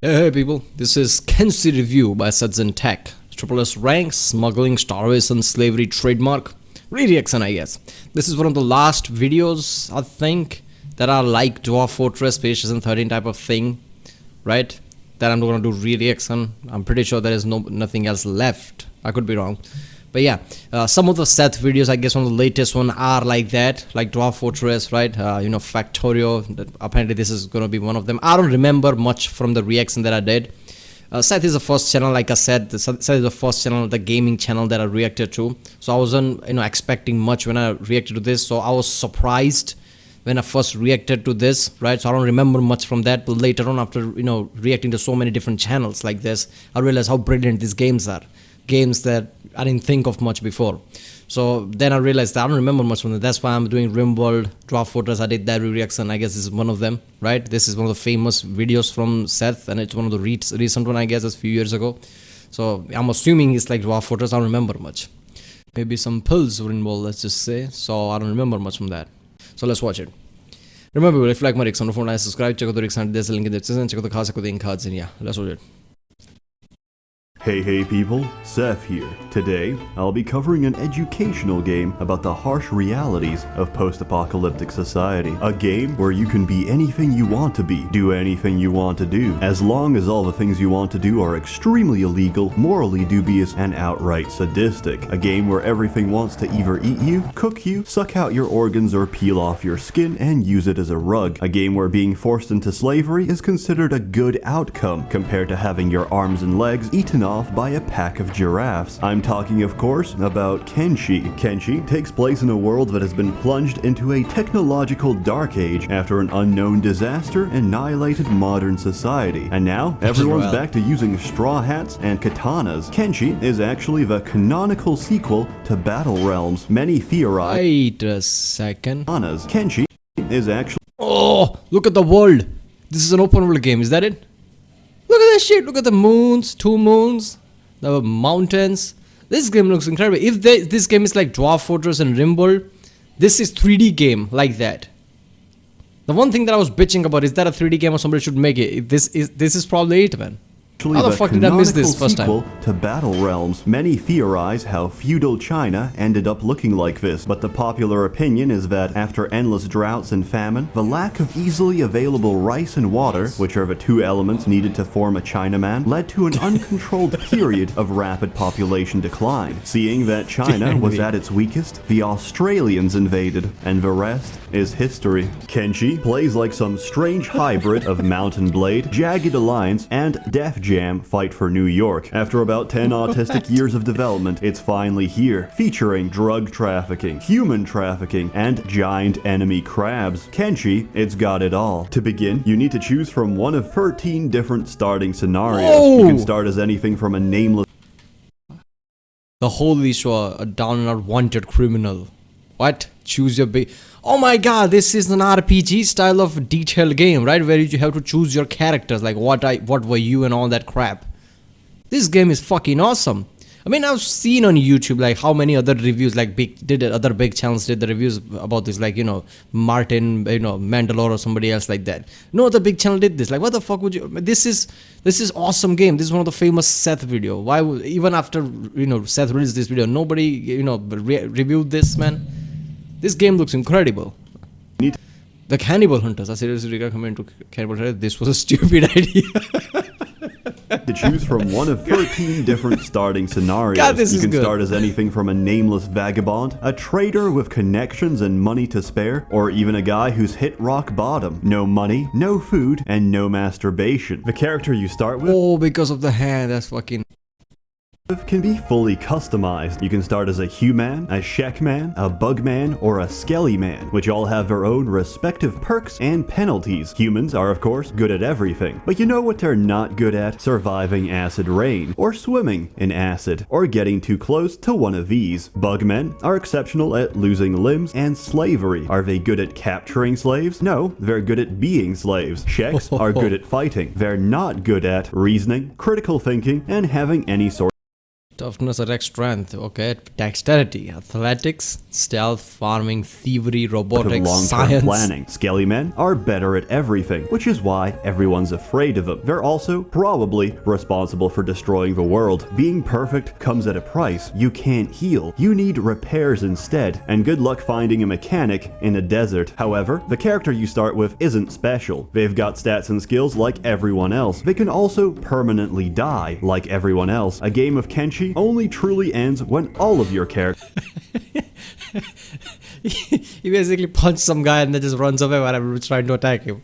Hey people, this is KENSHI review by ssethtzeentach. SSS rank, smuggling, starvation, slavery, trademark, reaction I guess. This is one of the last videos I think that are like Dwarf Fortress, Station 13 type of thing, right? That I'm gonna do reaction. I'm pretty sure there is nothing else left. I could be wrong. But yeah, some of the Seth videos, I guess one of the latest one are like that, like Dwarf Fortress, right? Factorio. Apparently this is gonna be one of them. I don't remember much from the reaction that I did. Seth is the first channel, like I said. Seth is the first channel, the gaming channel that I reacted to. So I wasn't, expecting much when I reacted to this. So I was surprised when I first reacted to this, right? So I don't remember much from that. But later on, after reacting to so many different channels like this, I realized how brilliant these games are. Games that I didn't think of much before. So then I realized that I don't remember much from that. That's why I'm doing RimWorld, Dwarf Fortress. I did that reaction. I guess this is one of them, right? This is one of the famous videos from Seth, and it's one of the recent one, I guess, a few years ago. So I'm assuming it's like Dwarf Fortress. I don't remember much. Maybe some pills were involved, let's just say. So I don't remember much from that. So let's watch it. Remember, if you like my reaction, don't subscribe, check out the reaction, there's a link in the description, check out the cards, check out the ink cards, and yeah, let's watch it. Hey people, Seth here. Today, I'll be covering an educational game about the harsh realities of post-apocalyptic society. A game where you can be anything you want to be, do anything you want to do, as long as all the things you want to do are extremely illegal, morally dubious, and outright sadistic. A game where everything wants to either eat you, cook you, suck out your organs, or peel off your skin and use it as a rug. A game where being forced into slavery is considered a good outcome compared to having your arms and legs eaten off by a pack of giraffes. I'm talking, of course, about KENSHI. KENSHI takes place in a world that has been plunged into a technological dark age after an unknown disaster annihilated modern society. And now, everyone's back to using straw hats and katanas. KENSHI is actually the canonical sequel to Battle Realms. Many theorize... Wait a second. KENSHI is actually... Oh, look at the world. This is an open world game, is that it? Look at that shit. Look at the moons, 2 moons, the mountains. This game looks incredible. If this game is like Dwarf Fortress and RimWorld, this is 3D game like that. The one thing that I was bitching about is that a 3D game or somebody should make it. This is probably it, man. How the fuck did I miss this first time? To Battle Realms. Many theorize how feudal China ended up looking like this, but the popular opinion is that after endless droughts and famine, the lack of easily available rice and water, which are the 2 elements needed to form a Chinaman, led to an uncontrolled period of rapid population decline. Seeing that China was at its weakest, the Australians invaded, and the rest is history. KENSHI plays like some strange hybrid of Mountain Blade, Jagged Alliance, and Def Jam Fight for New York. After about 10 autistic years of development, it's finally here, featuring drug trafficking, human trafficking, and giant enemy crabs. KENSHI, it's got it all. To begin, you need to choose from one of 13 different starting scenarios. Whoa! You can start as anything from a nameless... The holy show, a down and out wanted criminal. What? Choose your Oh my god, this is an RPG style of detailed game, right? Where you have to choose your characters, like what were you and all that crap. This game is fucking awesome. I mean, I've seen on YouTube like how many other reviews, like other big channels did the reviews about this, like Martin, Mandalore or somebody else like that. No other big channel did this. Like, what the fuck would you? This is awesome game. This is one of the famous Seth video. Why would, even after Seth released this video, nobody reviewed this, man? This game looks incredible. The Cannibal Hunters. I seriously recommend to Cannibal Hunters. This was a stupid idea. To choose from one of 13 different starting scenarios. God, this you is can good. start as anything from a nameless vagabond, a trader with connections and money to spare, or even a guy who's hit rock bottom. No money, no food, and no masturbation. The character you start with... Oh, because of the hand, that's fucking... can be fully customized. You can start as a human, a shekman, a bugman, or a skellyman, which all have their own respective perks and penalties. Humans are, of course, good at everything, but you know what they're not good at? Surviving acid rain, or swimming in acid, or getting too close to one of these. Bugmen are exceptional at losing limbs and slavery. Are they good at capturing slaves? No, they're good at being slaves. Sheks are good at fighting. They're not good at reasoning, critical thinking, and having any sort Toughness, attack, strength. Okay, dexterity, athletics, stealth, farming, thievery, robotics, long-term science. planning. Scaly men are better at everything, which is why everyone's afraid of them. They're also probably responsible for destroying the world. Being perfect comes at a price. You can't heal. You need repairs instead, and good luck finding a mechanic in a desert. However, the character you start with isn't special. They've got stats and skills like everyone else. They can also permanently die like everyone else. A game of Kenshi only truly ends when all of your characters He basically punched some guy and then just runs away whenever it's trying to attack him.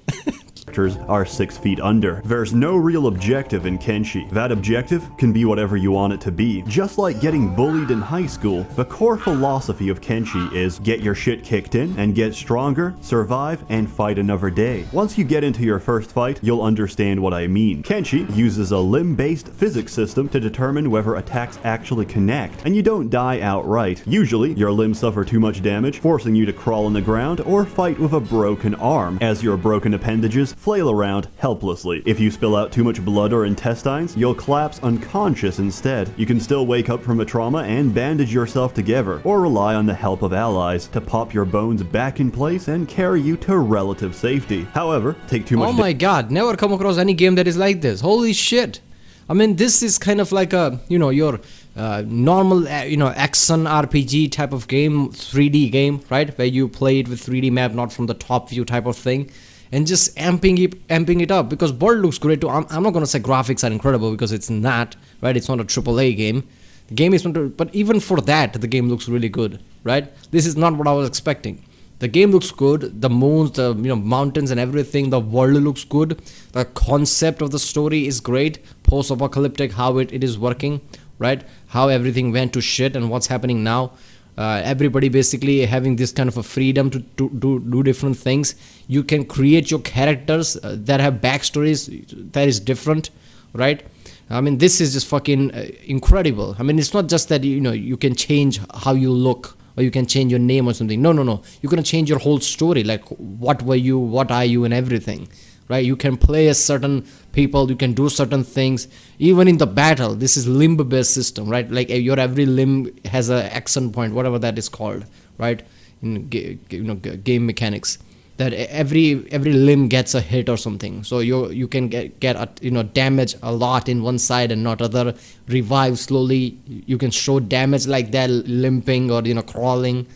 are 6 feet under. There's no real objective in Kenshi. That objective can be whatever you want it to be. Just like getting bullied in high school, the core philosophy of Kenshi is get your shit kicked in and get stronger, survive, and fight another day. Once you get into your first fight, you'll understand what I mean. Kenshi uses a limb-based physics system to determine whether attacks actually connect, and you don't die outright. Usually, your limbs suffer too much damage, forcing you to crawl on the ground or fight with a broken arm, as your broken appendages flail around helplessly. If you spill out too much blood or intestines, you'll collapse unconscious instead. You can still wake up from a trauma and bandage yourself together, or rely on the help of allies to pop your bones back in place and carry you to relative safety. However, take too much Oh my god, never come across any game that is like this. Holy shit. I mean, this is kind of like a, your normal, action RPG type of game, 3D game, right? Where you play it with 3D map, not from the top view type of thing. And just amping it up, because world looks great too. I'm not gonna say graphics are incredible, because it's not, right? It's not a AAA game. The game is not, but even for that, the game looks really good, right? This is not what I was expecting. The game looks good. The moons, the mountains and everything. The world looks good. The concept of the story is great. Post-apocalyptic, how it is working, right? How everything went to shit and what's happening now. Everybody basically having this kind of a freedom to do different things. You can create your characters that have backstories that is different, right? I mean, this is just fucking incredible. I mean, it's not just that you can change how you look, or you can change your name or something. No. You're gonna change your whole story, like what were you, what are you, and everything, right? You can play as certain people, you can do certain things. Even in the battle, this is limb-based system, right? Like your every limb has a action point, whatever that is called, right? In game mechanics, that every limb gets a hit or something. So you can get damage a lot in one side and not other. Revive slowly. You can show damage like that, limping or crawling.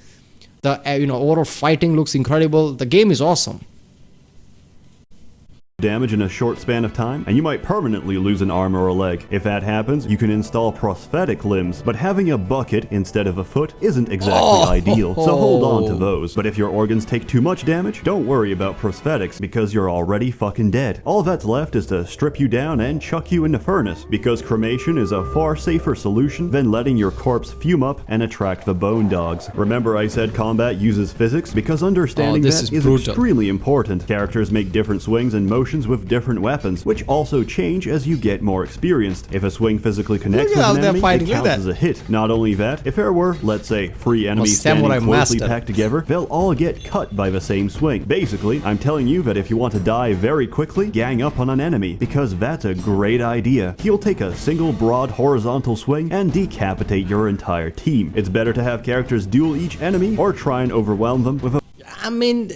The overall fighting looks incredible. The game is awesome. Damage in a short span of time, and you might permanently lose an arm or a leg. If that happens, you can install prosthetic limbs, but having a bucket instead of a foot isn't exactly ideal, so hold on to those. But if your organs take too much damage, don't worry about prosthetics, because you're already fucking dead. All that's left is to strip you down and chuck you in the furnace, because cremation is a far safer solution than letting your corpse fume up and attract the bone dogs. Remember I said combat uses physics, because understanding that is extremely important. Characters make different swings and motions with different weapons, which also change as you get more experienced. If a swing physically connects with an enemy, it counts as a hit. Not only that, if there were, let's say, 3 enemies standing closely packed together, they'll all get cut by the same swing. Basically, I'm telling you that if you want to die very quickly, gang up on an enemy, because that's a great idea. He'll take a single broad horizontal swing and decapitate your entire team. It's better to have characters duel each enemy or try and overwhelm them with a... I mean...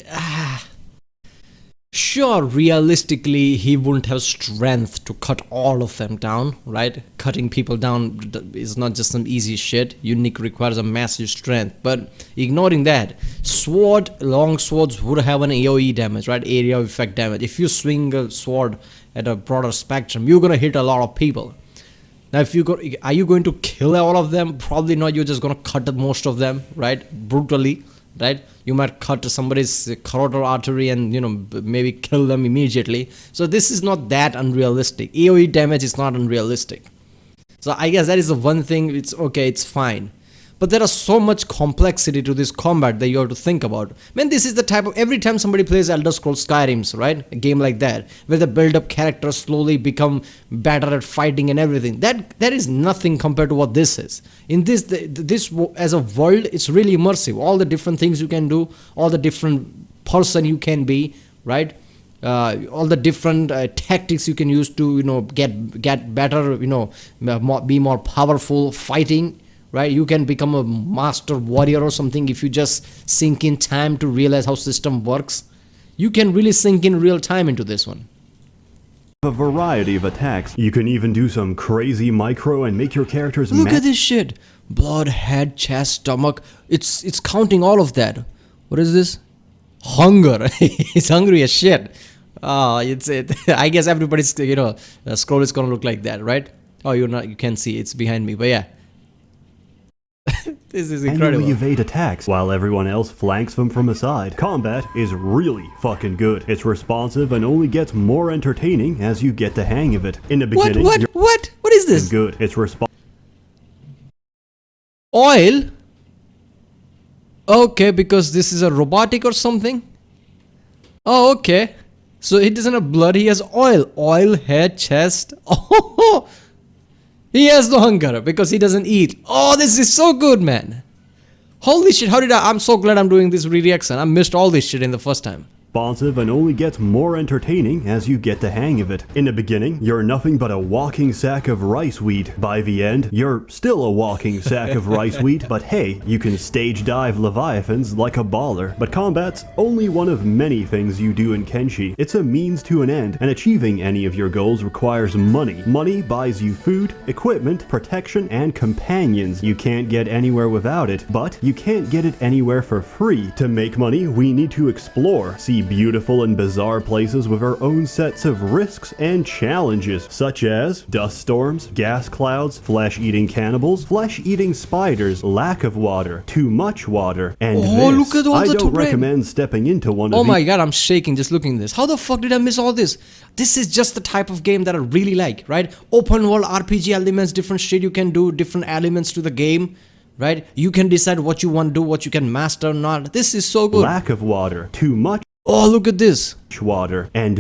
Sure, realistically, he wouldn't have strength to cut all of them down, right? Cutting people down is not just some easy shit. Unique requires a massive strength. But ignoring that, long swords would have an AoE damage, right? Area of effect damage. If you swing a sword at a broader spectrum, you're gonna hit a lot of people. Now, are you going to kill all of them? Probably not. You're just gonna cut most of them, right? Brutally. Right, you might cut somebody's carotid artery and maybe kill them immediately. So this is not that unrealistic. AoE damage is not unrealistic. So I guess that is the one thing. It's okay, it's fine. But there is so much complexity to this combat that you have to think about. Man, this is the type of, every time somebody plays Elder Scrolls Skyrims, right? A game like that, where the build-up characters slowly become better at fighting and everything. That is nothing compared to what this is. In this as a world, it's really immersive. All the different things you can do, all the different person you can be, right? all the different tactics you can use to, you know, get better, you know, be more powerful fighting, right? You can become a master warrior or something if you just sink in time to realize how system works. You can really sink in real time into this one. A variety of attacks. You can even do some crazy micro and make your characters Look at this shit. Blood, head, chest, stomach. It's counting all of that. What is this? Hunger. He's hungry as shit. It's it. I guess everybody's, you know, scroll is gonna look like that, right? Oh, you can't see, it's behind me, but yeah. This is incredible. Manually evade attacks while everyone else flanks them from a side. Combat is really fucking good. It's responsive and only gets more entertaining as you get the hang of it. In the beginning, What is this? good. It's Oil? Okay, because this is a robotic or something. Oh, okay. So he doesn't have blood, he has oil. Oil, head, chest. Oh, he has no hunger because he doesn't eat. Oh, this is so good, man. Holy shit, I'm so glad I'm doing this re-reaction. I missed all this shit in the first time. Responsive and only gets more entertaining as you get the hang of it. In the beginning, you're nothing but a walking sack of rice wheat. By the end, you're still a walking sack of rice wheat, but hey, you can stage dive leviathans like a baller. But combat's only one of many things you do in Kenshi. It's a means to an end, and achieving any of your goals requires money. Money buys you food, equipment, protection, and companions. You can't get anywhere without it, but you can't get it anywhere for free. To make money, we need to explore, see beautiful and bizarre places with our own sets of risks and challenges, such as dust storms, gas clouds, flesh-eating cannibals, flesh-eating spiders, lack of water, too much water, and look at all I the don't terrain. recommend stepping into one of Oh these. my god, I'm shaking just looking at this. How the fuck did I miss all this? This is just the type of game that I really like, right? Open world RPG elements, different shit you can do, different elements to the game, right? You can decide what you want to do, what you can master or not. This is so good. Lack of water, too much Oh, look at this. water, and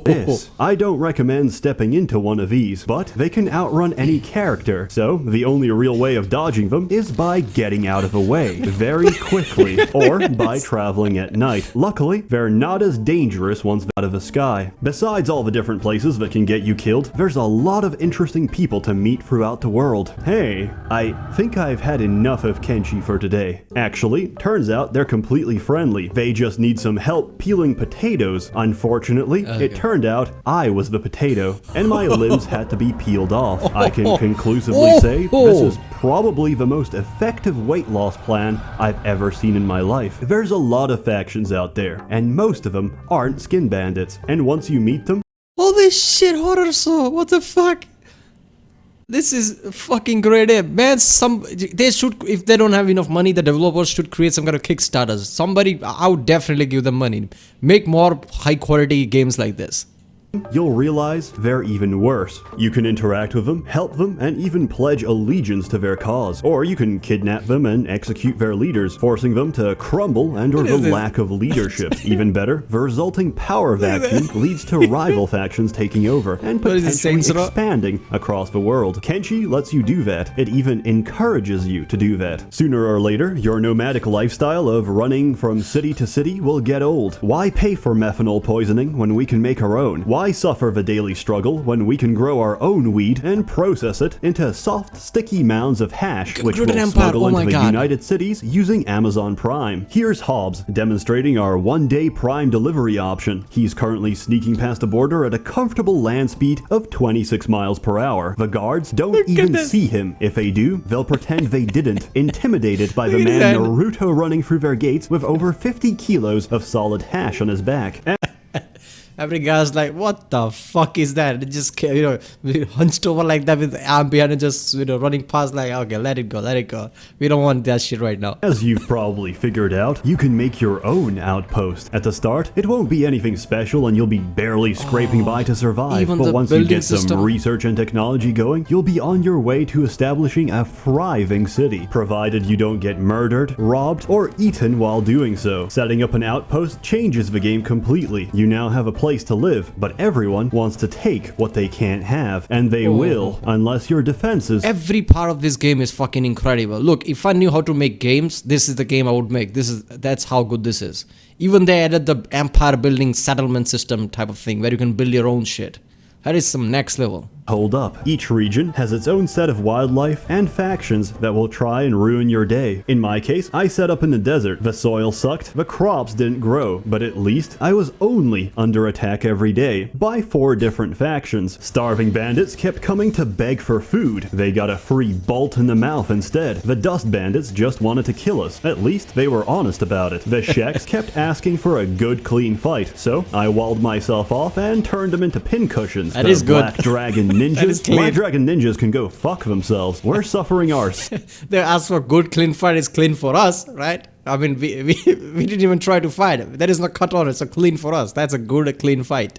this. I don't recommend stepping into one of these, but they can outrun any character, so the only real way of dodging them is by getting out of the way very quickly, or by traveling at night. Luckily, they're not as dangerous once out of the sky. Besides all the different places that can get you killed, there's a lot of interesting people to meet throughout the world. Hey, I think I've had enough of Kenshi for today. Actually, turns out they're completely friendly. They just need some help peeling potatoes. Unfortunately, it turned out I was the potato, and my limbs had to be peeled off. I can conclusively say this is probably the most effective weight loss plan I've ever seen in my life. There's a lot of factions out there, and most of them aren't skin bandits, and once you meet them, Holy shit, horror show. What the fuck? This is fucking great, man. They should, if they don't have enough money, the developers should create some kind of Kickstarters. Somebody, I would definitely give them money. Make more high quality games like this. you'll realize they're even worse. You can interact with them, help them, and even pledge allegiance to their cause. Or you can kidnap them and execute their leaders, forcing them to crumble under the lack of leadership. Even better, the resulting power vacuum leads to rival factions taking over and potentially expanding across the world. Kenshi lets you do that. It even encourages you to do that. Sooner or later, your nomadic lifestyle of running from city to city will get old. Why pay for methanol poisoning when we can make our own? Why suffer the daily struggle when we can grow our own weed and process it into soft, sticky mounds of hash, which we'll smuggle into the United Cities using Amazon Prime? Here's Hobbs demonstrating our one-day Prime delivery option. He's currently sneaking past the border at a comfortable land speed of 26 miles per hour. The guards don't even see him. If they do, they'll pretend they didn't, intimidated by the man Naruto running through their gates with over 50 kilos of solid hash on his back. Every guy's like, what the fuck is that? It just, hunched over like that with the arm behind and just, running past like, okay, let it go, let it go. We don't want that shit right now. As you've probably figured out, you can make your own outpost. At the start, it won't be anything special and you'll be barely scraping by to survive. But once you get some research and technology going, you'll be on your way to establishing a thriving city, provided you don't get murdered, robbed, or eaten while doing so. Setting up an outpost changes the game completely. You now have a place to live, but everyone wants to take what they can't have, and they will, unless your defenses. Every part of this game is fucking incredible. Look, if I knew how to make games, this is the game I would make. That's how good this is. Even they added the empire building settlement system type of thing where you can build your own shit. That is some next level. Hold up. Each region has its own set of wildlife and factions that will try and ruin your day. In my case, I set up in the desert. The soil sucked, the crops didn't grow, but at least I was only under attack every day by 4 different factions. Starving bandits kept coming to beg for food. They got a free bolt in the mouth instead. The dust bandits just wanted to kill us. At least they were honest about it. The Sheks kept asking for a good clean fight, so I walled myself off and turned them into pincushions. That is good. Black dragon ninjas. Black dragon ninjas can go fuck themselves. We're suffering ours. They asked for good clean fight. It's clean for us, right? I mean, we didn't even try to fight. That is not cut on. It's a clean for us. That's a good clean fight.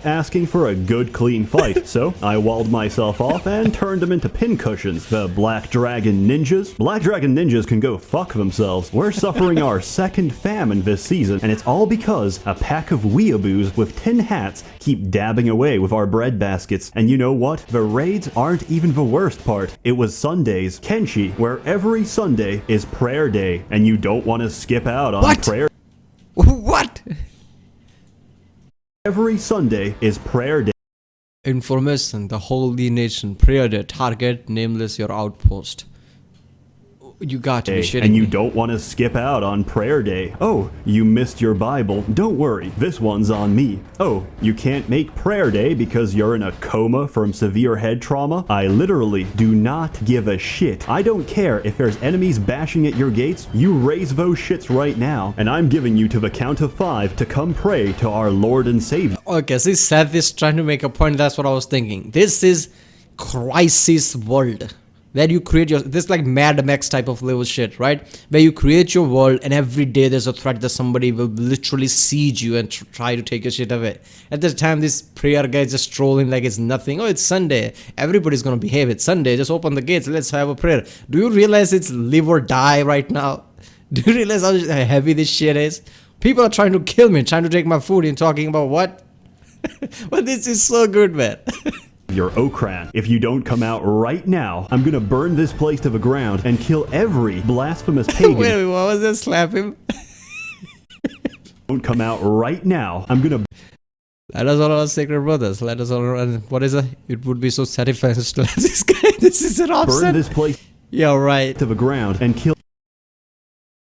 Asking for a good clean fight, so I walled myself off and turned them into pincushions. The black dragon ninjas can go fuck themselves. We're suffering our second famine this season, and it's all because a pack of weeaboos with tin hats keep dabbing away with our bread baskets. And you know what? The raids aren't even the worst part. It was Sundays, KENSHI, where every Sunday is prayer day, and you don't want to skip out on prayer. What? Every Sunday is prayer day. Information, the holy nation, prayer day, target, nameless your outpost. You got to be shitting and you me. don't want to skip out on prayer day. Oh, you missed your Bible. Don't worry, this one's on me. Oh, you can't make prayer day because you're in a coma from severe head trauma? I literally do not give a shit. I don't care if there's enemies bashing at your gates. You raise those shits right now, and I'm giving you to the count of 5 to come pray to our Lord and Savior. Okay, see, Seth is trying to make a point. That's what I was thinking. This is crisis world. Where you create your, this like Mad Max type of level shit, right? Where you create your world and every day there's a threat that somebody will literally siege you and try to take your shit away. At the time, this prayer guy is just strolling like it's nothing. Oh, it's Sunday. Everybody's gonna behave. It's Sunday. Just open the gates. Let's have a prayer. Do you realize it's live or die right now? Do you realize how heavy this shit is? People are trying to kill me, trying to take my food and talking about what? But this is so good, man. Your Okran. If you don't come out right now, I'm gonna burn this place to the ground and kill every blasphemous pagan. Wait, what was that? Slap him? Don't come out right now, I'm gonna... Let us all our sacred brothers. Let us all run. What is it? It would be so satisfying to slap this guy. This is an option. Burn this place yeah, right. to the ground and kill...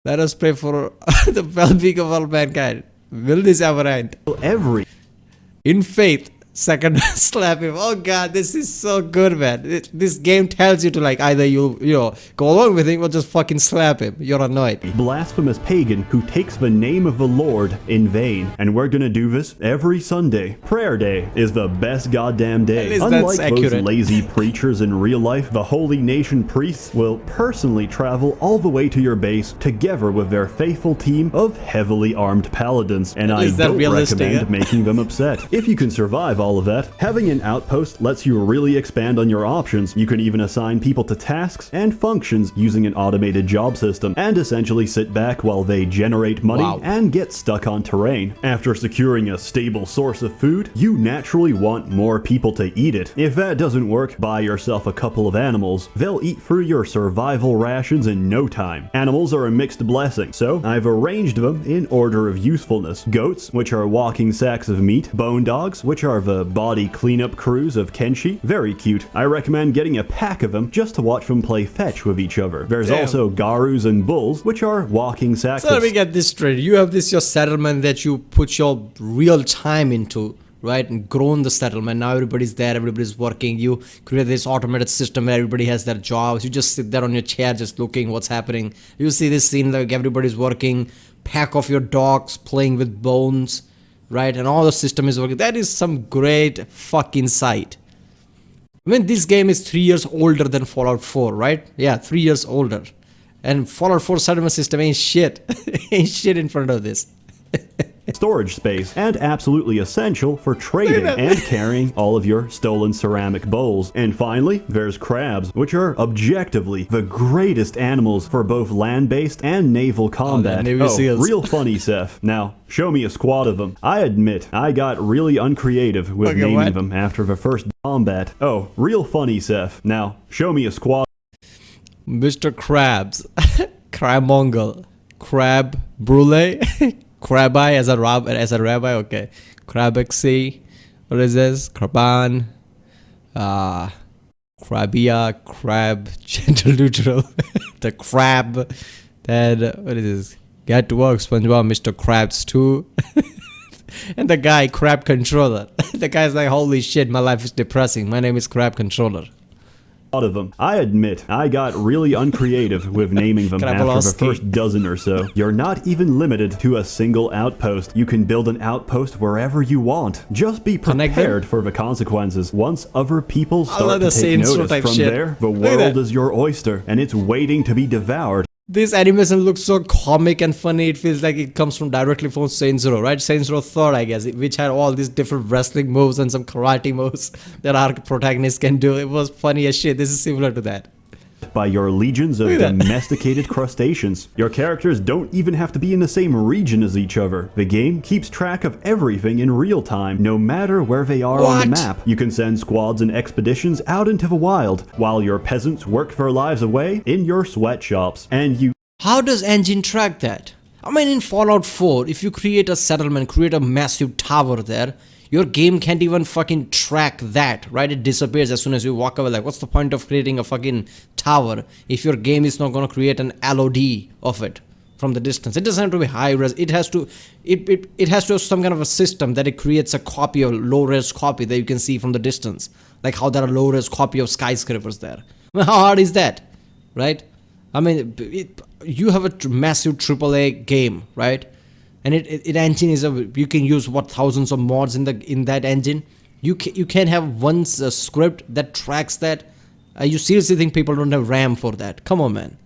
Let us pray for the well-being of all mankind. Will this ever end? Every... In faith. Second, slap him. Oh god, this is so good, man. This game tells you to like either you know go along with it or just fucking slap him. You're annoyed. Blasphemous pagan who takes the name of the Lord in vain. And we're gonna do this every Sunday. Prayer day is the best goddamn day. Unlike those lazy preachers in real life, the holy nation priests will personally travel all the way to your base together with their faithful team of heavily armed paladins. And I don't recommend making them upset. If you can survive all of that, having an outpost lets you really expand on your options. You can even assign people to tasks and functions using an automated job system, and essentially sit back while they generate money and get stuck on terrain. After securing a stable source of food, you naturally want more people to eat it. If that doesn't work, buy yourself a couple of animals. They'll eat through your survival rations in no time. Animals are a mixed blessing, so I've arranged them in order of usefulness. Goats, which are walking sacks of meat. Bone dogs, which are the body cleanup crews of KENSHI. Very cute. I recommend getting a pack of them just to watch them play fetch with each other. There's also garus and bulls, which are walking sacks. So let me get this straight. You have this your settlement that you put your real time into, right? And grown the settlement. Now everybody's there, everybody's working. You create this automated system where everybody has their jobs. You just sit there on your chair just looking what's happening. You see this scene like everybody's working, pack of your dogs playing with bones, right? And all the system is working. That is some great fucking sight. I mean, this game is 3 years older than Fallout 4, right? Yeah, 3 years older. And Fallout 4 settlement system ain't shit. Ain't shit in front of this. storage space, and absolutely essential for trading and carrying all of your stolen ceramic bowls. And finally, there's crabs, which are objectively the greatest animals for both land-based and naval combat. Real funny, Seth. Now, show me a squad of them. I admit, I got really uncreative with naming them after the first combat. Oh, real funny, Seth. Now, show me a squad. Mr. Krabs, Crabmongle, Crab Brulee, Krabi as a rabbi, okay. Krabexy, what is this? Kraban, Krabia, Crab, Gentle Neutral, the Crab, then, what is this? Get to work, SpongeBob, Mr. Krabs 2, and the guy, Crab Controller. The guy's like, holy shit, my life is depressing, my name is Crab Controller. Of them. I admit, I got really uncreative with naming them after the first dozen or so. You're not even limited to a single outpost. You can build an outpost wherever you want. Just be prepared for the consequences. Once other people start to take notice from there, the world is your oyster, and it's waiting to be devoured. This animation looks so comic and funny. It feels like it comes from directly from Saints Row, right? Saints Row 3rd, I guess, which had all these different wrestling moves and some karate moves that our protagonist can do. It was funny as shit. This is similar to that. By your legions of domesticated crustaceans. Your characters don't even have to be in the same region as each other. The game keeps track of everything in real time, no matter where they are on the map. You can send squads and expeditions out into the wild, while your peasants work their lives away in your sweatshops. And you... How does engine track that? I mean, in Fallout 4, if you create a settlement, create a massive tower there, your game can't even fucking track that, right? It disappears as soon as you walk away. Like, what's the point of creating a fucking tower if your game is not going to create an LOD of it from the distance? It doesn't have to be high res. It has to have some kind of a system that it creates a copy, of low res copy that you can see from the distance. Like how there are low res copy of skyscrapers there. I mean, how hard is that, right? I mean, you have a massive AAA game, right? And it engine is you can use thousands of mods in that engine. You can have one script that tracks that. You seriously think people don't have RAM for that? Come on, man.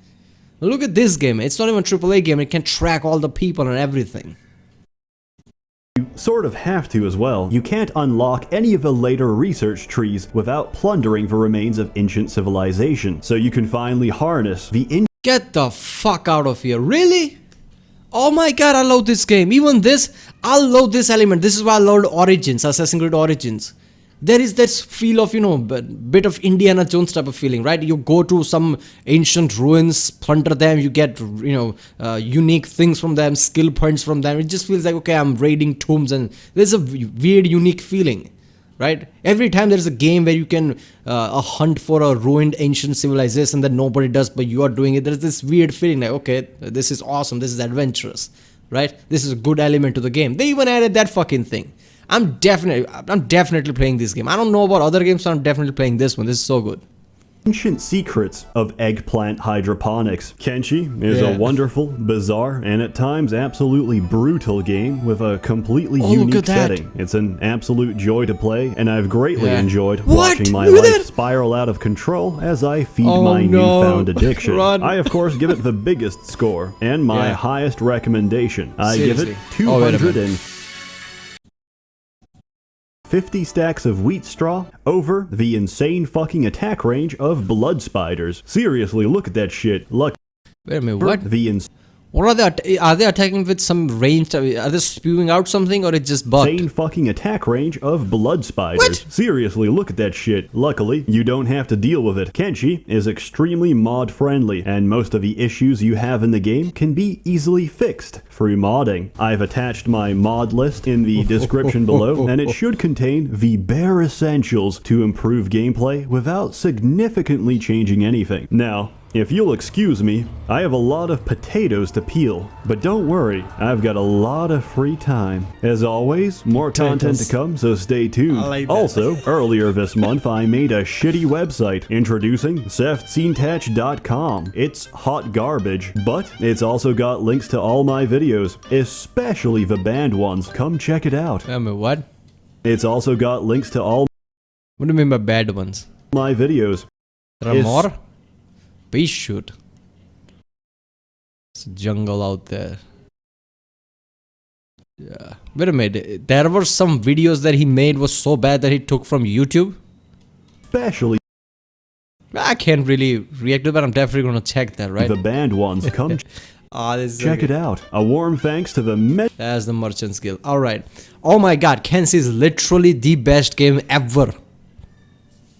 Look at this game. It's not even a AAA game. It can track all the people and everything. You sort of have to as well. You can't unlock any of the later research trees without plundering the remains of ancient civilization. So you can finally harness the... Get the fuck out of here. Really? Oh my god, I love this game. Even this, I love this element. This is why I loved Origins, Assassin's Creed Origins. There is that feel of, bit of Indiana Jones type of feeling, right? You go to some ancient ruins, plunder them, you get, unique things from them, skill points from them. It just feels like, okay, I'm raiding tombs, and there's a weird, unique feeling, right? Every time there's a game where you can hunt for a ruined ancient civilization that nobody does, but you are doing it, there's this weird feeling like, okay, this is awesome, this is adventurous, right? This is a good element to the game. They even added that fucking thing. I'm definitely playing this game. I don't know about other games, so I'm definitely playing this one. This is so good. Ancient secrets of eggplant hydroponics. KENSHI is a wonderful, bizarre, and at times absolutely brutal game with a completely unique setting. It's an absolute joy to play, and I've greatly enjoyed watching my life spiral out of control as I feed my newfound addiction. I, of course, give it the biggest score and my highest recommendation. I give it 250 stacks of wheat straw over the insane fucking attack range of blood spiders. Seriously, look at that shit. Look. Wait a minute, what? What are they attacking with some range? Are they spewing out something, or it's just bugged? Insane fucking attack range of blood spiders. What? Seriously, look at that shit. Luckily, you don't have to deal with it. KENSHI is extremely mod friendly, and most of the issues you have in the game can be easily fixed through modding. I've attached my mod list in the description below, and it should contain the bare essentials to improve gameplay without significantly changing anything. Now, if you'll excuse me, I have a lot of potatoes to peel, but don't worry, I've got a lot of free time. As always, more content to come, so stay tuned. Also, earlier this month, I made a shitty website introducing ssethtzeentach.com. It's hot garbage, but it's also got links to all my videos, especially the banned ones. Come check it out. What? It's also got links to all... What do you mean by bad ones? My videos. There are more? Please shoot. It's a jungle out there. Yeah. Wait a minute. There were some videos that he made was so bad that he took from YouTube. Especially I can't really react to it, but I'm definitely gonna check that, right? the banned ones. Come check it out. A warm thanks to the That's the Merchant's Guild. Alright. Oh my god, KENSHI is literally the best game ever.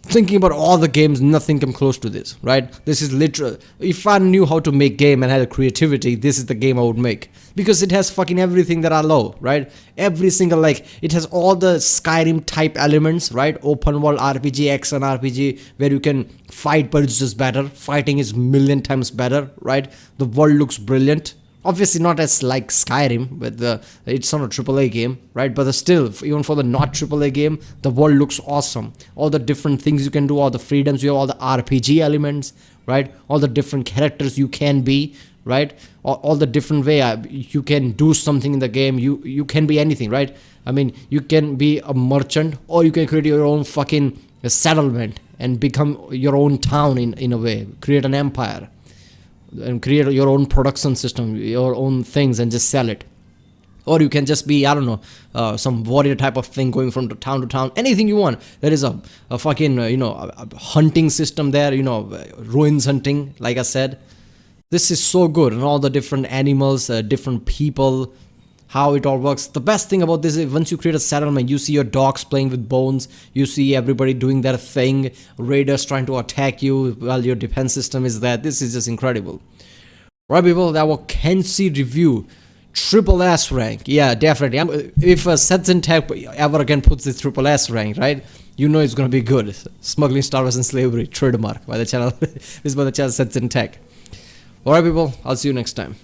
Thinking about all the games, nothing come close to this, right? This is literal. If I knew how to make game and had a creativity, this is the game I would make. Because it has fucking everything that I love, right? Every single, like, it has all the Skyrim type elements, right? Open world RPG, action RPG, where you can fight, but it's just better. Fighting is million times better, right? The world looks brilliant. Obviously not as like Skyrim, but it's not a AAA game, right? But still, even for the not AAA game, the world looks awesome. All the different things you can do, all the freedoms, you have all the RPG elements, right? All the different characters you can be, right? All the different way you can do something in the game. You can be anything, right? I mean, you can be a merchant, or you can create your own fucking settlement and become your own town in a way, create an empire. And create your own production system, your own things, and just sell it. Or you can just be, I don't know, some warrior type of thing going from town to town, anything you want. There is a fucking, a hunting system there, ruins hunting, like I said. This is so good, and all the different animals, different people, how it all works. The best thing about this is once you create a settlement, you see your dogs playing with bones, you see everybody doing their thing, raiders trying to attack you while your defense system is there. This is just incredible. Right, people, that was KENSHI review. Triple S rank. Yeah, definitely. If ssethtzeentach ever again puts this triple S rank, right, you know it's gonna be good. Smuggling, Starvation, Slavery, trademark by the channel. This is by the channel ssethtzeentach. Alright, people, I'll see you next time.